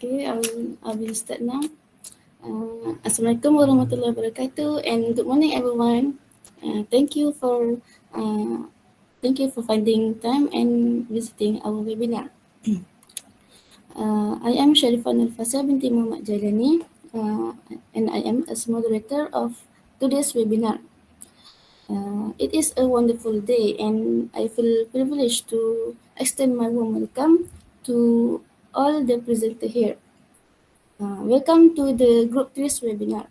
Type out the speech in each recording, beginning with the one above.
Okay, I will start now. Assalamualaikum warahmatullahi wabarakatuh, and good morning, everyone. Thank you for finding time and visiting our webinar. I am Sharifah Binti Muhammad Jailani, and I am as moderator of today's webinar. It is a wonderful day, and I feel privileged to extend my warm welcome to all the present here. Welcome to the Group 3 webinar.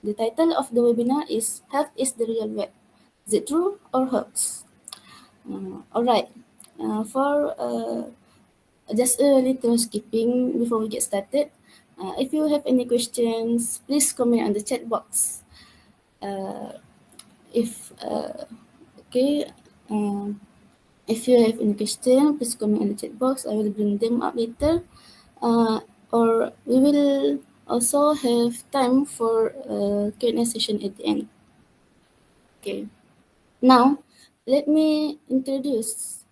The title of the webinar is Health is the Real Web. Is it true or hoax? Alright, for just a little skipping before we get started. If you have any questions, please comment on the chat box. If you have any question, please comment on the chat box. I will bring them up later. Or we will also have time for a Q&A session at the end. Okay. Now, let me introduce,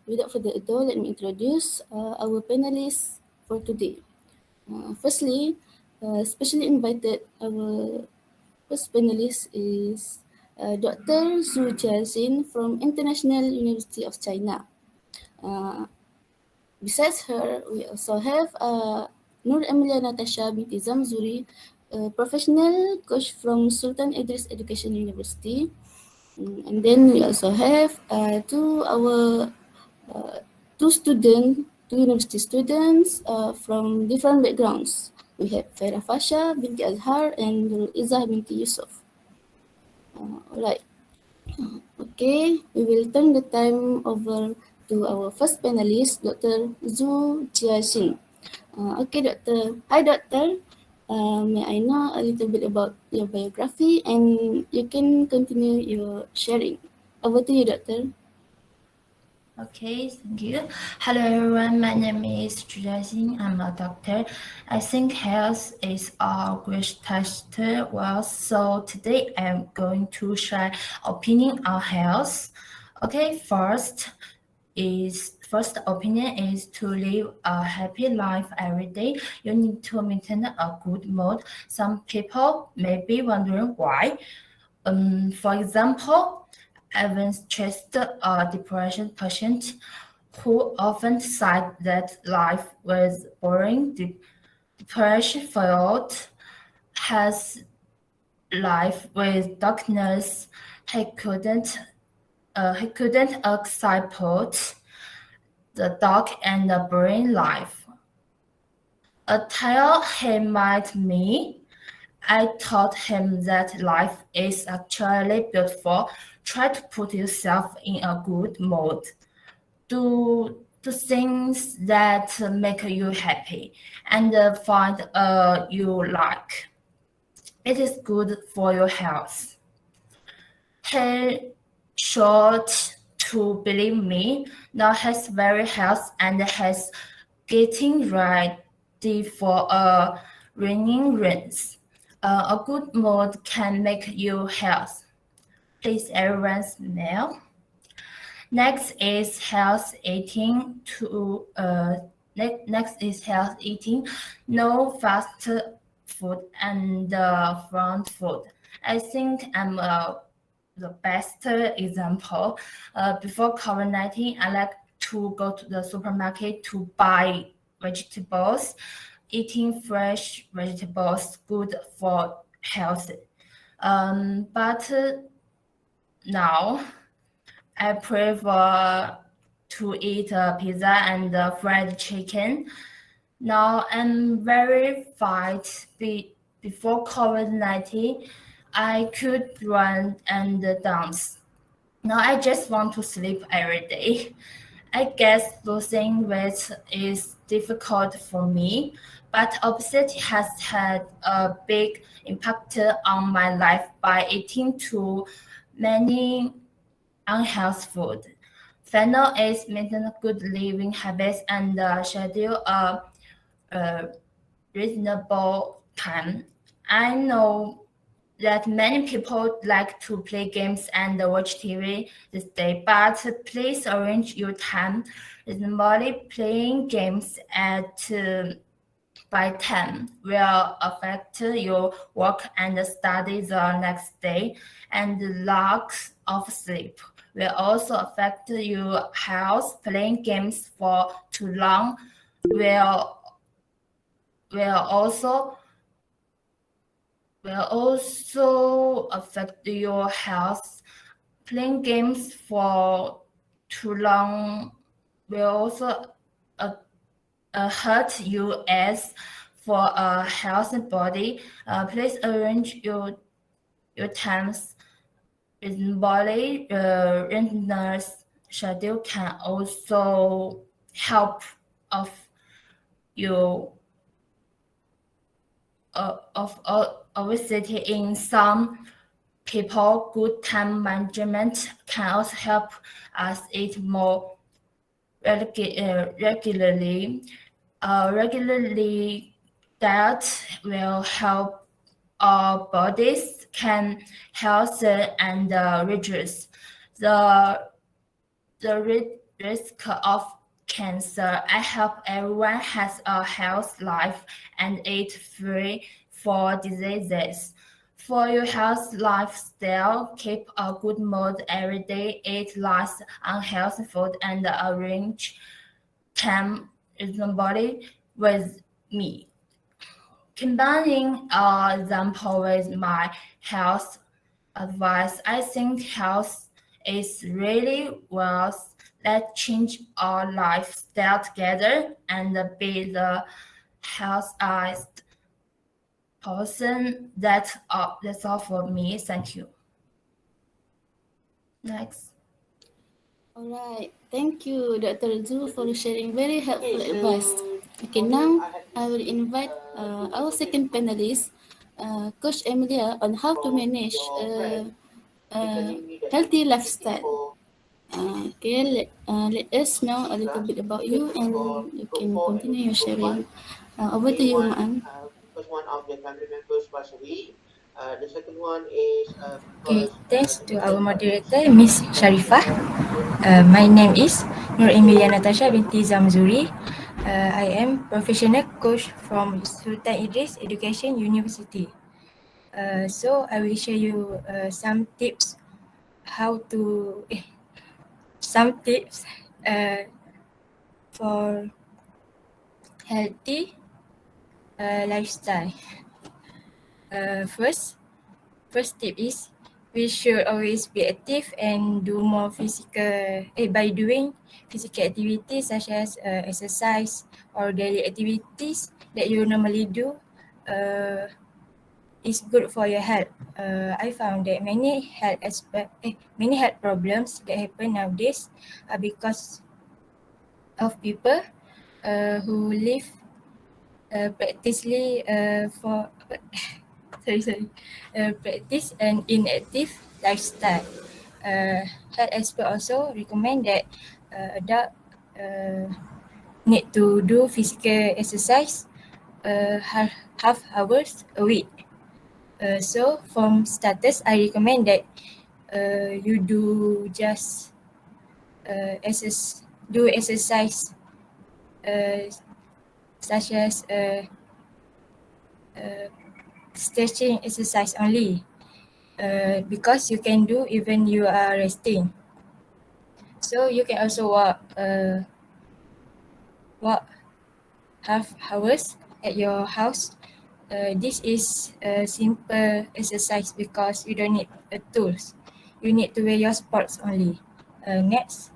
without further ado, let me introduce our panelists for today. Firstly, specially invited, our first panelist is Dr. ZHU JIAXIN from International University of China. Besides her, we also have EMYLIA NATASHA binti ZAMZURI, a professional coach from Sultan Idris Education University. And then we also have two university students from different backgrounds. We have FASHA binti AZHAR and NURUL binti YUSOF. Alright. Okay, we will turn the time over to our first panelist, Dr. ZHU JIAXIN. Okay, Doctor. Hi, Doctor. May I know a little bit about your biography, and you can continue your sharing. Over to you, Doctor. Okay, thank you. Hello everyone, my name is ZHU JIAXIN. I'm a doctor. I think health is our greatest wealth. So today I'm going to share opinion on health. Okay, first opinion is to live a happy life every day. You need to maintain a good mood. Some people may be wondering why. For example, I once traced a depression patient who often said that life was boring. Depression filled his life with darkness. He couldn't accept the dark and the boring life. Until he met me, I taught him that life is actually beautiful. Try to put yourself in a good mood. Do things that make you happy and find you like. It is good for your health. He showed to believe me. Now he's very healthy and he's getting ready for a raining rains. A good mood can make you healthy. Please everyone smile. Next is health eating. Next is health eating. No fast food and front food. I think I'm the best example. Before COVID-19, I like to go to the supermarket to buy vegetables. Eating fresh vegetables good for health. But now I prefer to eat pizza and fried chicken. Now I'm very fit. Before COVID-19, I could run and dance. Now I just want to sleep every day. I guess losing weight is difficult for me, but obesity has had a big impact on my life by eating too many unhealthy food. Final is maintain good living habits and schedule a reasonable time. I know that many people like to play games and watch TV this day, but please arrange your time reasonably. Playing games at by 10 will affect your work and study the next day, and the lack of sleep will also affect your health. Playing games for too long will also affect your health. Playing games for too long will also hurt you as for a healthy body. Please arrange your times reasonably. Maintenance schedule can also help of you of obesity in some people. Good time management can also help us eat more regularly. Regularly diet will help our bodies can healthy and reduce the risk of cancer. I hope everyone has a healthy life and eat free for diseases. For your health lifestyle, keep a good mood every day, eat less unhealthy food, and arrange time reasonably with me. Combining example with my health advice, I think health is really wealth. Let's change our lifestyle together and be the healthiest person. That's all for me. Thank you. Next. Alright, thank you, Dr. Zhu, for sharing very helpful advice. Okay, now I will invite our second panelist, Coach Emilia, on how to manage a healthy lifestyle. Okay, let us know a little bit about you, and you can continue your sharing. Over to you, Ma'am. Because one of the family members passed away. The second one is Okay, because thanks the to mother our passed moderator, away. Miss Sharifah. My name is EMYLIA Natasha binti ZAMZURI. I am professional coach from Sultan Idris Education University. So I will share you some tips for healthy lifestyle. First tip is we should always be active and do more by doing physical activities such as exercise or daily activities that you normally do is good for your health. I found that many health problems that happen nowadays are because of people who live practice an inactive lifestyle. Health experts also recommend that adults need to do physical exercise half hours a week. So from starters, I recommend that you do just exercise such as stretching exercise only, because you can do even you are resting. So you can also walk half hours at your house. This is a simple exercise because you don't need tools. You need to wear your sports only. Next,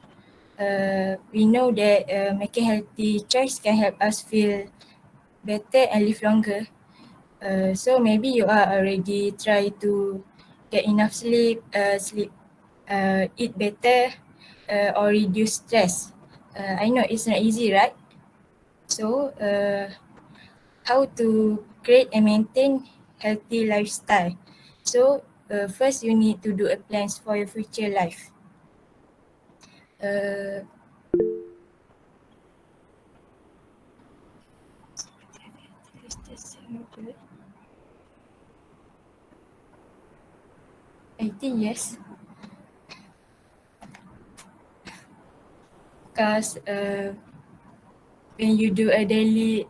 we know that making healthy choice can help us feel better and live longer. So maybe you are already try to get enough sleep, eat better, or reduce stress. I know it's not easy, right? So how to create and maintain healthy lifestyle? So first you need to do a plans for your future life. I think yes. Because when you do a daily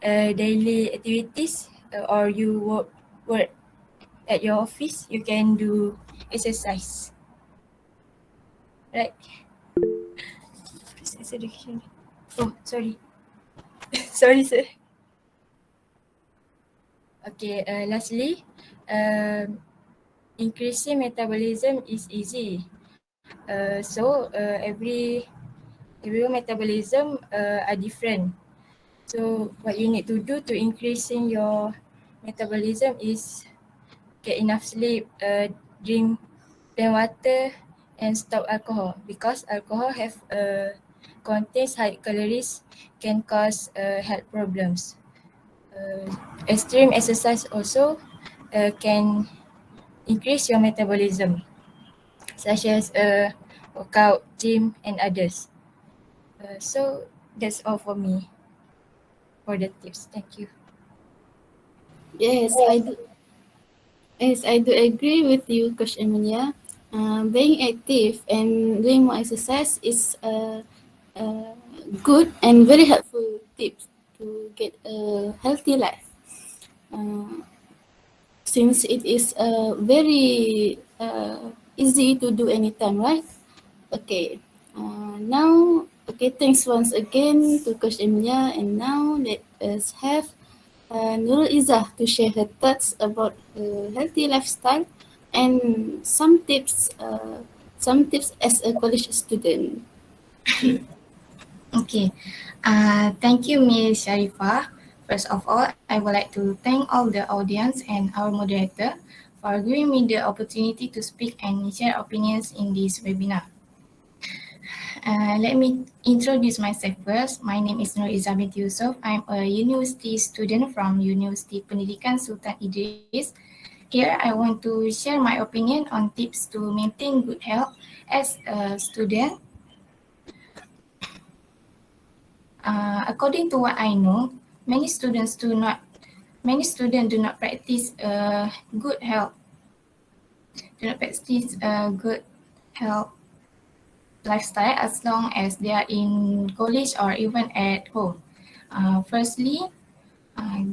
daily activities or you work at your office, you can do exercise. Right? Physics education. Oh, sorry. Sorry, sir. Okay, lastly, increasing metabolism is easy. Every metabolism are different. So what you need to do to increasing your metabolism is get enough sleep, drink plain water, and stop alcohol, because alcohol have contains high calories, can cause health problems. Extreme exercise also can increase your metabolism, such as workout, gym, and others. So that's all for me for the tips. Thank you. Yes, I do. Yes, I do agree with you, Coach Emilia. Being active and doing more exercise is a good and very helpful tips to get a healthy life. Since it is very easy to do anytime, right? Okay. Thanks once again to Coach Emilia, and now let us have NURUL IZZAH to share her thoughts about healthy lifestyle and some tips as a college student. Okay, thank you, Ms. Sharifah. First of all, I would like to thank all the audience and our moderator for giving me the opportunity to speak and share opinions in this webinar. Let me introduce myself first. My name is BINTI YUSOF. I'm a university student from University Pendidikan Sultan Idris. Here, I want to share my opinion on tips to maintain good health as a student. According to what I know, many students do not practice good health. Good health lifestyle as long as they are in college or even at home. Firstly,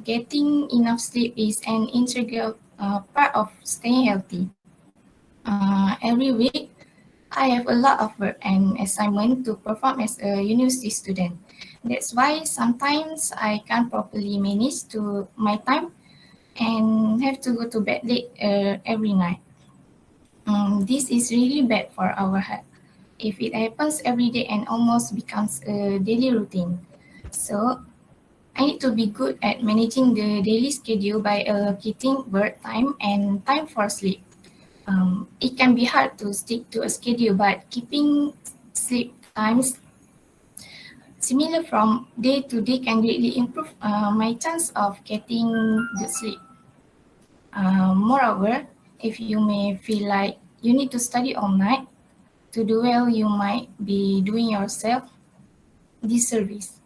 getting enough sleep is an integral part of staying healthy. Every week, I have a lot of work and assignment to perform as a university student. That's why sometimes I can't properly manage to my time and have to go to bed late every night. This is really bad for our health if it happens every day and almost becomes a daily routine. So I need to be good at managing the daily schedule by allocating work time and time for sleep. It can be hard to stick to a schedule, but keeping sleep times similar from day to day can greatly improve my chance of getting good sleep. Moreover, if you may feel like you need to study all night to do well, you might be doing yourself disservice.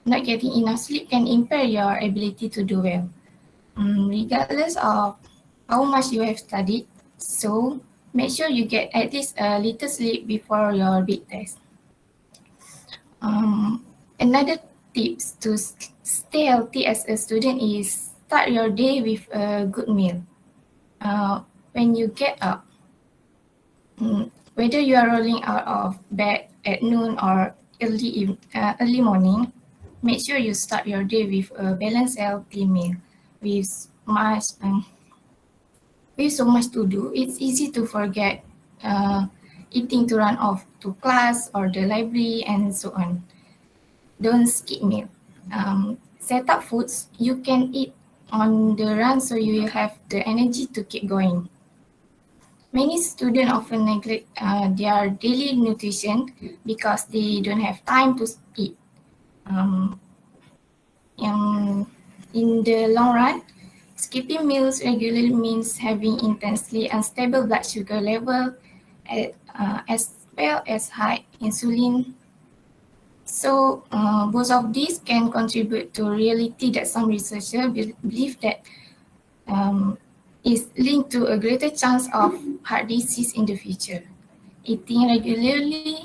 Not getting enough sleep can impair your ability to do well, regardless of how much you have studied. So make sure you get at least a little sleep before your big test. Another tips to stay healthy as a student is start your day with a good meal. When you get up, whether you are rolling out of bed at noon or early morning, make sure you start your day with a balanced, healthy meal. With so much to do, it's easy to forget eating to run off to class or the library and so on. Don't skip meal. Set up foods you can eat on the run so you will have the energy to keep going. Many students often neglect their daily nutrition because they don't have time to eat. In the long run, skipping meals regularly means having intensely unstable blood sugar level as well as high insulin. So both of these can contribute to reality that some researchers believe that is linked to a greater chance of heart disease in the future. Eating regularly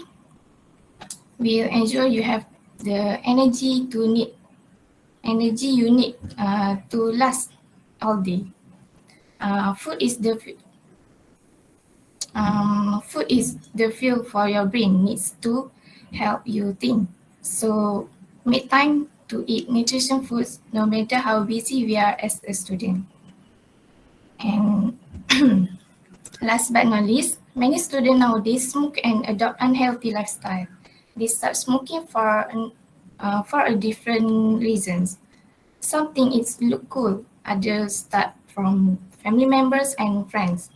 will ensure you have the energy to need energy you need to last all day. Food is the fuel for your brain needs to help you think. So make time to eat nutrition foods no matter how busy we are as a student. And last but not least, many students nowadays smoke and adopt unhealthy lifestyle. They start smoking for a different reasons. Some think it's look cool, others start from family members and friends.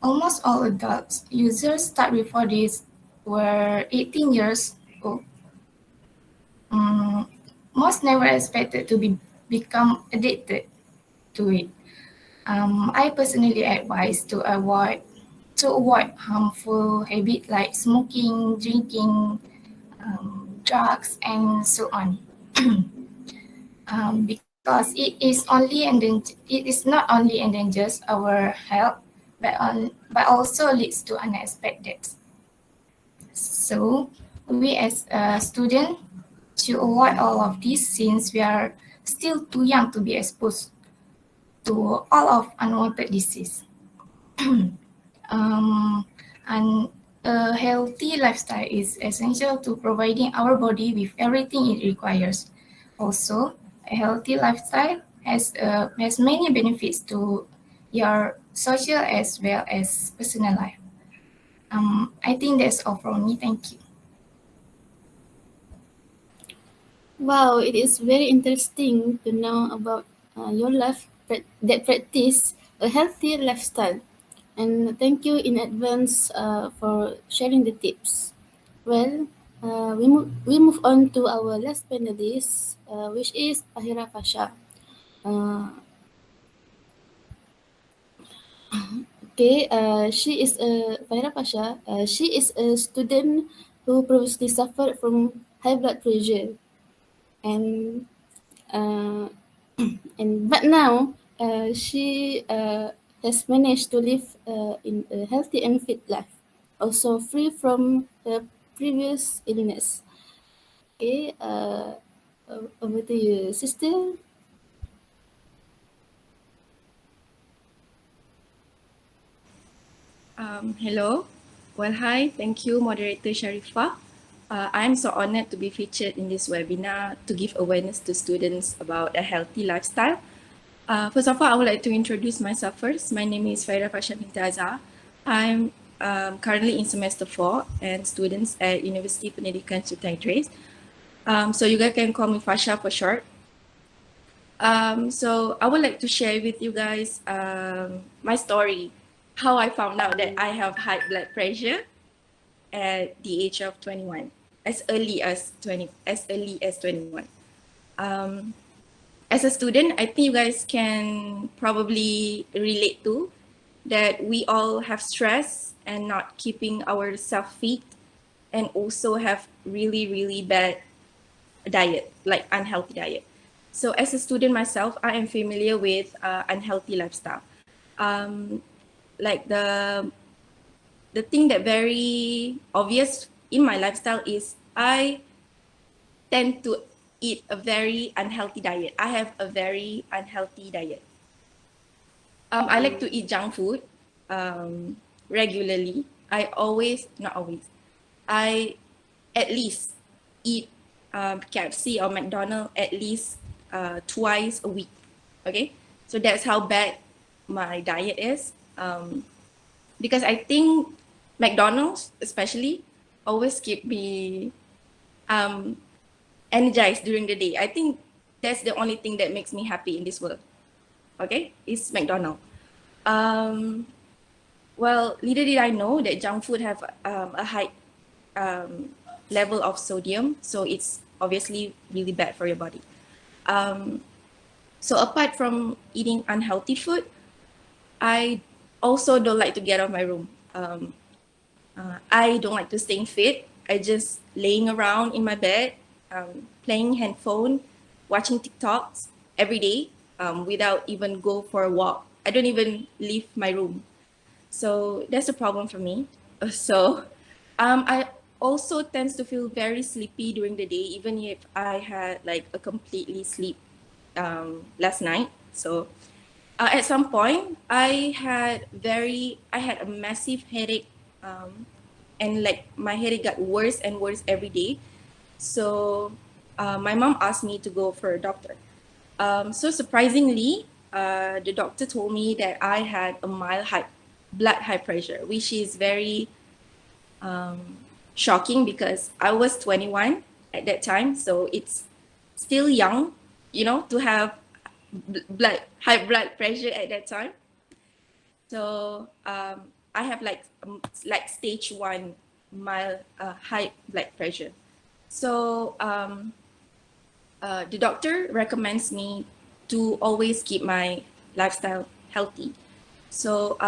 Almost all adults users start before they were 18 years old. Most never expected to become addicted to it. I personally advise to avoid harmful habits like smoking, drinking, drugs, and so on. Because it is not only endangers our health, but also leads to unexpected deaths. So we as a student should avoid all of this since we are still too young to be exposed to all of unwanted disease. And a healthy lifestyle is essential to providing our body with everything it requires. Also, a healthy lifestyle has many benefits to your social as well as personal life. I think that's all from me. Thank you. Wow, it is very interesting to know about your life that practice a healthy lifestyle. And thank you in advance for sharing the tips. Well, we move on to our last panelist, which is FAHEERA FASHA. She is a FAHEERA FASHA. She is a student who previously suffered from high blood pressure, and but now she has managed to live in a healthy and fit life, also free from her previous illness. Okay, over to you, sister. Hello. Well, hi. Thank you, moderator Sharifah. I'm so honored to be featured in this webinar to give awareness to students about a healthy lifestyle. First of all, I would like to introduce myself first. My name is FAHEERA Fasha binti AZHAR. I'm currently in semester 4 and students at University Pendidikan Sultan Idris. So you guys can call me Fasha for short. So I would like to share with you guys my story, how I found out that I have high blood pressure at the age of 21, as early as 21. As a student, I think you guys can probably relate to that we all have stress and not keeping ourselves fit, and also have really, really bad diet, like unhealthy diet. So as a student myself, I am familiar with unhealthy lifestyle. Like the thing that very obvious in my lifestyle is I tend to eat a very unhealthy diet. I have a very unhealthy diet. I like to eat junk food regularly. I at least eat KFC or McDonald's at least twice a week. Okay, so that's how bad my diet is. Because I think McDonald's especially always keep me energized during the day. I think that's the only thing that makes me happy in this world. Okay, it's McDonald's. Well, little did I know that junk food have a high level of sodium, so it's obviously really bad for your body. So apart from eating unhealthy food, I also don't like to get out of my room. I don't like to stay fit. I just laying around in my bed, playing handphone, watching TikToks every day without even go for a walk. I don't even leave my room. So that's a problem for me. So I also tends to feel very sleepy during the day, even if I had like a completely sleep last night. So at some point, I had a massive headache, and like my headache got worse and worse every day. So my mom asked me to go for a doctor. So surprisingly, the doctor told me that I had a mild blood high pressure, which is very shocking because I was 21 at that time. So it's still young, you know, to have high blood pressure at that time. So I have like stage 1 mild high blood pressure. So the doctor recommends me to always keep my lifestyle healthy. So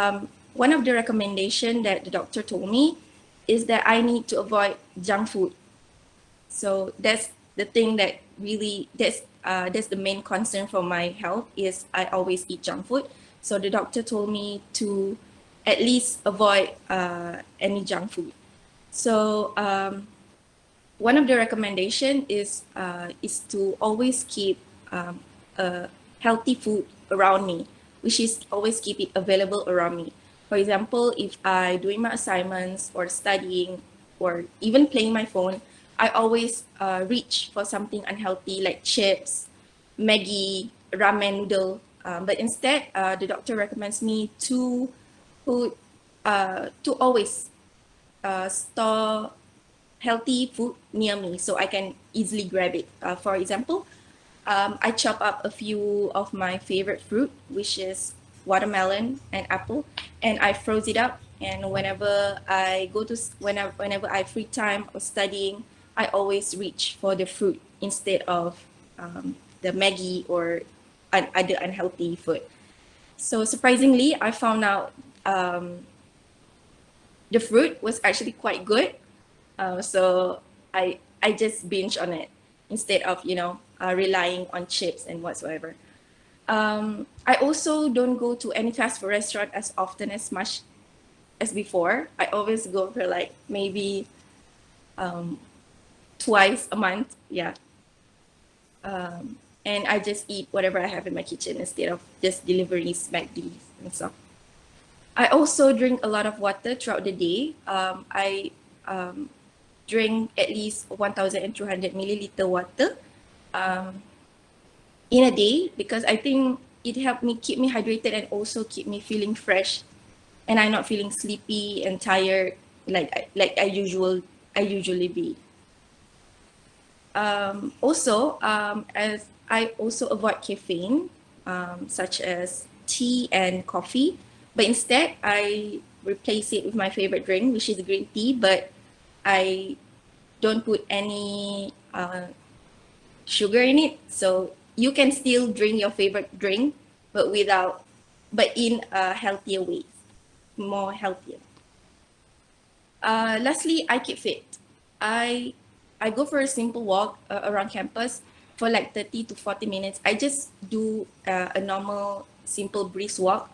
one of the recommendation that the doctor told me is that I need to avoid junk food. So that's the thing that really, that's the main concern for my health, is I always eat junk food. So the doctor told me to at least avoid any junk food. So one of the recommendation is to always keep healthy food around me, which is always keep it available around me. For example, if I doing my assignments or studying or even playing my phone, I always reach for something unhealthy like chips, Maggi, ramen noodle. But instead, the doctor recommends me to always store healthy food near me so I can easily grab it. For example, I chop up a few of my favorite fruit, which is watermelon and apple, and I froze it up. And whenever I whenever I free time or studying, I always reach for the fruit instead of the Maggi or other unhealthy food. So surprisingly, I found out the fruit was actually quite good. So I just binge on it instead of, you know, relying on chips and whatsoever. I also don't go to any fast food restaurant as often as much as before. I always go for like maybe twice a month, yeah. And I just eat whatever I have in my kitchen instead of just deliveries, McD's and stuff. I also drink a lot of water throughout the day. I drink at least 1,200 milliliter water in a day, because I think it helped me keep me hydrated and also keep me feeling fresh, and I'm not feeling sleepy and tired like I usually be. Also, as I also avoid caffeine, such as tea and coffee, but instead I replace it with my favorite drink, which is green tea, but I don't put any sugar in it. So you can still drink your favorite drink, but in a healthier way, more healthier. Lastly, I keep fit. I go for a simple walk around campus for like 30 to 40 minutes. I just do a normal, simple brisk walk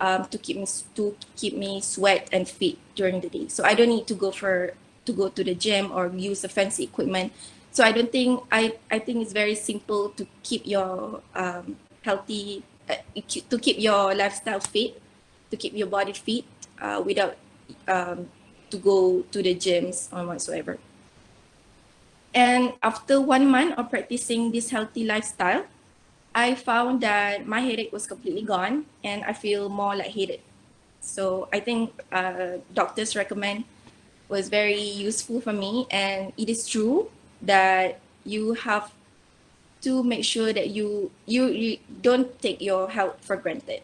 to keep me sweat and fit during the day. So I don't need to go to the gym or use the fancy equipment. So I think it's very simple to keep your healthy, to keep your lifestyle fit, to keep your body fit without to go to the gyms or whatsoever. And after 1 month of practicing this healthy lifestyle, I found that my headache was completely gone and I feel more lightheaded. So I think doctors recommend was very useful for me, and it is true that you have to make sure that you don't take your health for granted.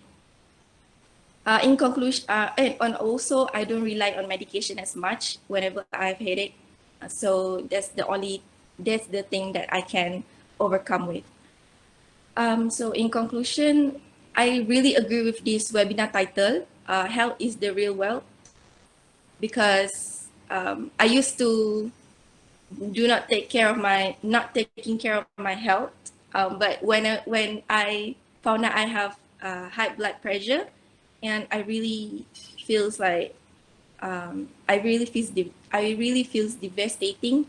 In conclusion, and also I don't rely on medication as much whenever I have headache. So that's the thing that I can overcome with. So in conclusion, I really agree with this webinar title, Health is the Real Wealth, because I used to not taking care of my health. But when I found out I have high blood pressure, and I really feels like I really feels devastating,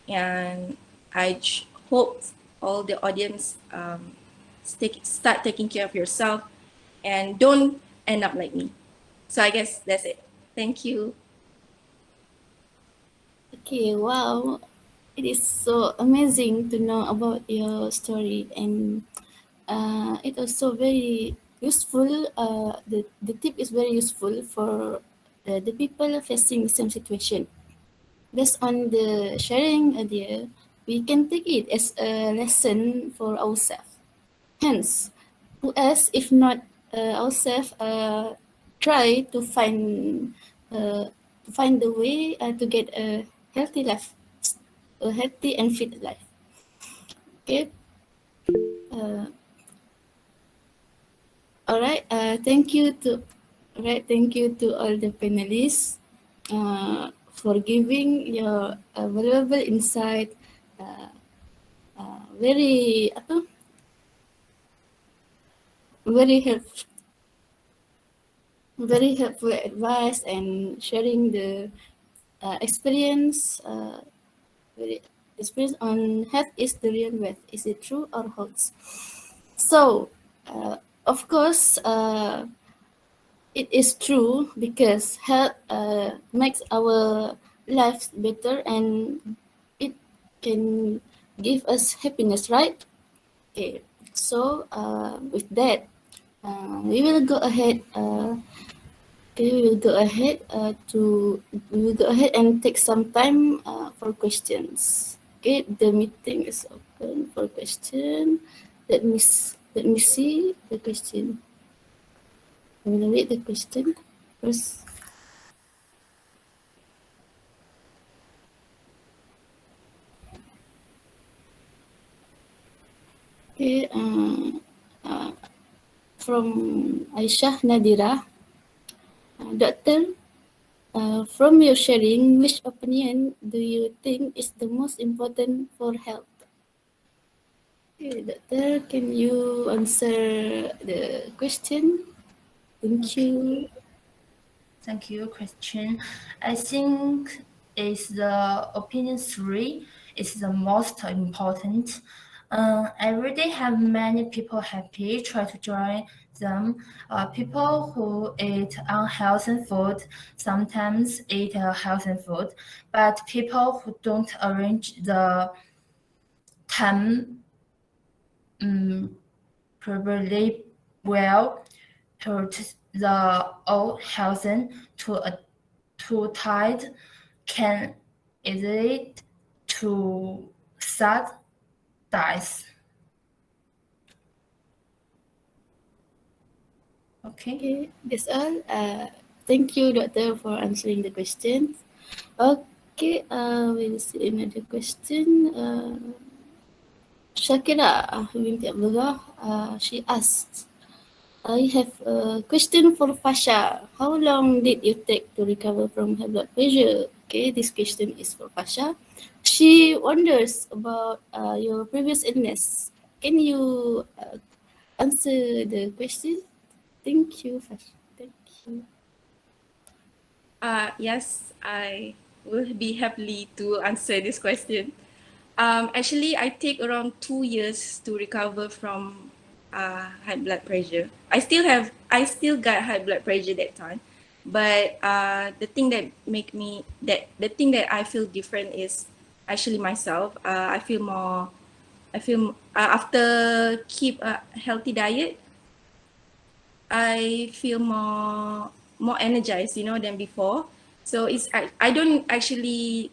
and hope all the audience start taking care of yourself and don't end up like me. So I guess that's it. Thank you. Okay, wow. It is so amazing to know about your story, and it also very useful. The tip is very useful for the people facing the same situation. Based on the sharing idea, we can take it as a lesson for ourselves. Hence, who else if not ourselves try to find the way to get a healthy life, a healthy and fit life. Okay. All right. Thank you to all the panelists for giving your valuable insight. Very very helpful. Very helpful advice and sharing the experience. Very experience on health is the real wealth. Is it true or hoax? So, of course, it is true because health makes our lives better and it can give us happiness, right? Okay, so with that, we will go ahead. We will go ahead and take some time for questions. Okay, the meeting is open for question. Let me see the question. I will read the question first. Okay, from Aisyah Nadira. Doctor, from your sharing, which opinion do you think is the most important for health? Okay, Doctor, can you answer the question? Thank you. Thank you, Christian. I think is the opinion 3 is the most important. Every day have many people happy, try to join them. People who eat unhealthy food sometimes eat healthy food, but people who don't arrange the time probably well hurt the old healthy too tight can easily to sad dies. Okay, that's all. Thank you, Doctor, for answering the question. Okay, we'll see another question. Shakira binti Abdullah, she asked, I have a question for Fasha. How long did you take to recover from high blood pressure? Okay, this question is for Fasha. She wonders about your previous illness. Can you answer the question? Thank you, Fasha. Thank you. Yes, I will be happy to answer this question. Actually, I take around 2 years to recover from high blood pressure. I still got high blood pressure that time, but the thing that I feel different is actually myself. I feel after keep a healthy diet, I feel more energized, than before. So I don't actually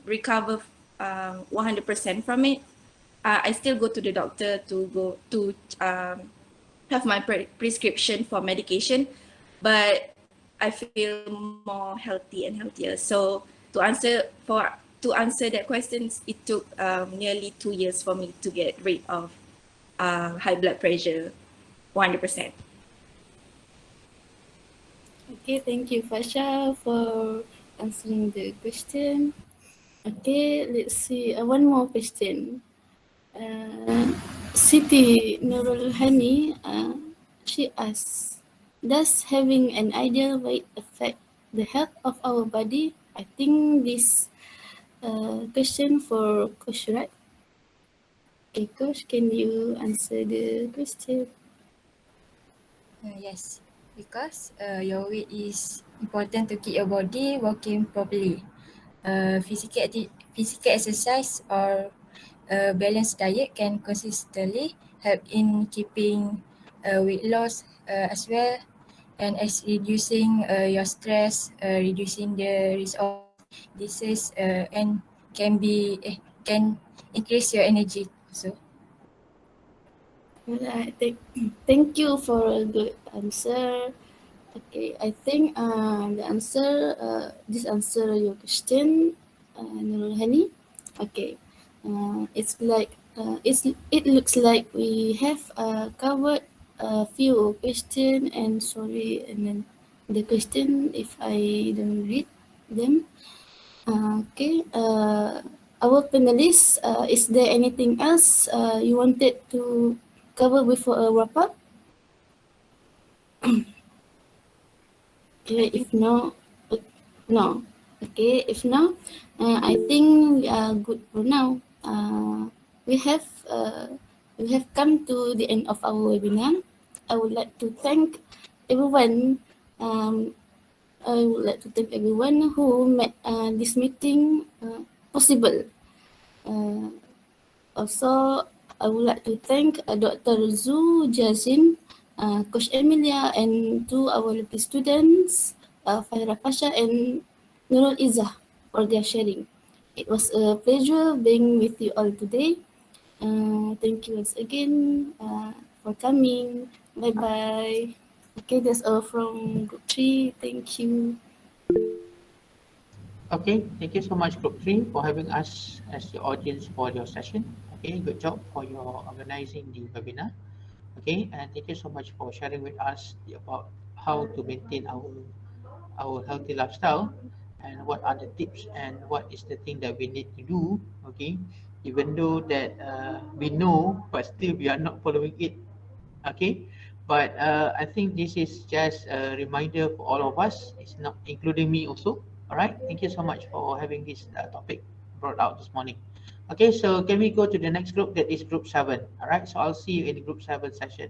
recover 100% from it. I still go to the doctor to have my prescription for medication, but I feel more healthy and healthier. So to answer that question, it took nearly 2 years for me to get rid of high blood pressure 100%. Okay, thank you, Fasha, for answering the question. Okay, let's see. One more question. Siti Nurul Hani, she asks, does having an ideal weight affect the health of our body? I think this question for Coach, right? Okay, Coach, can you answer the question? Yes, because your weight is important to keep your body working properly. Physical exercise or a balanced diet can consistently help in keeping weight loss as well, and as reducing your stress, reducing the risk of disease, and can increase your energy. So Thank you for a good answer. Okay, I think this answer your question, Nurul Hani. Okay, it looks like we have covered a few questions, and sorry, and then the question if I don't read them. Okay, our panelists, is there anything else you wanted to cover before a wrap up? Okay, if no, no. Okay, if no, I think we are good for now. We have uh, we have come to the end of our webinar. I would like to thank everyone. I would like to thank everyone who made this meeting possible. Also, I would like to thank Dr. ZHU JIAXIN, Coach EMYLIA, and to our lovely students, FAHEERA, FASHA, and NURUL, IZZAH for their sharing. It was a pleasure being with you all today. Thank you once again for coming. Bye-bye. Okay, that's all from Group 3. Thank you. Okay, thank you so much, Group 3, for having us as the audience for your session. Okay, good job for your organizing the webinar. Okay, and thank you so much for sharing with us about how to maintain our healthy lifestyle and what are the tips and what is the thing that we need to do. Okay, even though that we know, but still we are not following it. Okay, but I think this is just a reminder for all of us. It's not including me also. All right, thank you so much for having this topic brought out this morning. Okay, so can we go to the next group, that is group 7? All right, so I'll see you in the group 7 session.